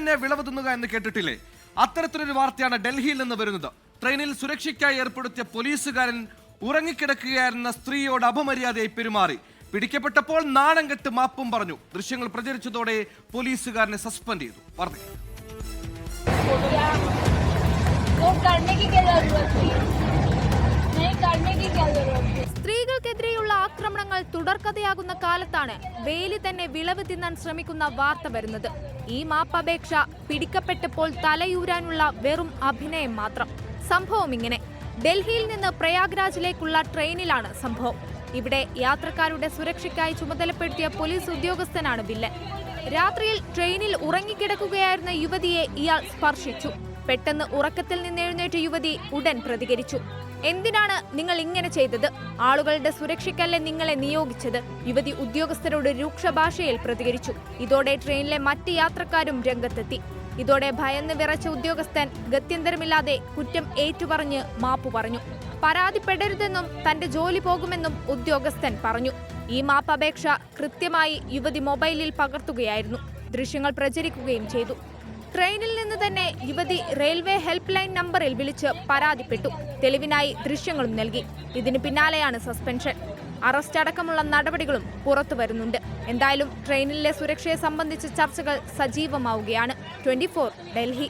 തന്നെ വിളവ് തിന്നുക എന്ന് കേട്ടിട്ടില്ലേ? അത്തരത്തിലൊരു വാർത്തയാണ് ഡൽഹിയിൽ നിന്ന് വരുന്നത്. ട്രെയിനിൽ സുരക്ഷയ്ക്കായി ഏർപ്പെടുത്തിയ പോലീസുകാരൻ ഉറങ്ങിക്കിടക്കുകയായിരുന്ന സ്ത്രീയോട് അപമര്യാദയായി പെരുമാറി. പിടിക്കപ്പെട്ടപ്പോൾ നാണം കെട്ട് മാപ്പും പറഞ്ഞു. ദൃശ്യങ്ങൾ പ്രചരിച്ചതോടെ പോലീസുകാരനെ സസ്പെൻഡ് ചെയ്തു. സ്ത്രീകൾക്കെതിരെയുള്ള ആക്രമണങ്ങൾ തുടർക്കഥയാകുന്ന കാലത്താണ് വേലി തന്നെ വിളവ് തിന്നാൻ ശ്രമിക്കുന്ന വാർത്ത വരുന്നത്. ഈ മാപ്പപേക്ഷ പിടിക്കപ്പെട്ടപ്പോൾ തലയൂരാനുള്ള വെറും അഭിനയം മാത്രം. സംഭവം ഇങ്ങനെ: ഡൽഹിയിൽ നിന്ന് പ്രയാഗ്രാജിലേക്കുള്ള ട്രെയിനിലാണ് സംഭവം. ഇവിടെ യാത്രക്കാരുടെ സുരക്ഷയ്ക്കായി ചുമതലപ്പെടുത്തിയ പോലീസ് ഉദ്യോഗസ്ഥനാണ് വില്ലൻ. രാത്രിയിൽ ട്രെയിനിൽ ഉറങ്ങിക്കിടക്കുകയായിരുന്ന യുവതിയെ ഇയാൾ സ്പർശിച്ചു. പെട്ടെന്ന് ഉറക്കത്തിൽ നിന്നെഴുന്നേറ്റ യുവതി ഉടൻ പ്രതികരിച്ചു. എന്തിനാണ് നിങ്ങൾ ഇങ്ങനെ ചെയ്തത്? ആളുകളുടെ സുരക്ഷയ്ക്കല്ലേ നിങ്ങളെ നിയോഗിച്ചത്? യുവതി ഉദ്യോഗസ്ഥരോട് രൂക്ഷ ഭാഷയിൽ പ്രതികരിച്ചു. ഇതോടെ ട്രെയിനിലെ മറ്റ് യാത്രക്കാരും രംഗത്തെത്തി. ഇതോടെ ഭയന്ന് വിറച്ച ഉദ്യോഗസ്ഥൻ ഗത്യന്തരമില്ലാതെ കുറ്റം ഏറ്റുപറഞ്ഞ് മാപ്പു പറഞ്ഞു. പരാതിപ്പെടരുതെന്നും തന്റെ ജോലി പോകുമെന്നും ഉദ്യോഗസ്ഥൻ പറഞ്ഞു. ഈ മാപ്പപേക്ഷ കൃത്യമായി യുവതി മൊബൈലിൽ പകർത്തുകയായിരുന്നു. ദൃശ്യങ്ങൾ പ്രചരിക്കുകയും ചെയ്തു. ട്രെയിനിൽ നിന്ന് തന്നെ യുവതി റെയിൽവേ ഹെൽപ്പ് ലൈൻ നമ്പറിൽ വിളിച്ച് പരാതിപ്പെട്ടു. തെളിവിനായി ദൃശ്യങ്ങളും നൽകി. ഇതിന് പിന്നാലെയാണ് സസ്പെൻഷൻ. അറസ്റ്റ് അടക്കമുള്ള നടപടികളും പുറത്തു വരുന്നുണ്ട്. എന്തായാലും ട്രെയിനിലെ സുരക്ഷയെ സംബന്ധിച്ച ചർച്ചകൾ സജീവമാവുകയാണ്. 24 ഡൽഹി.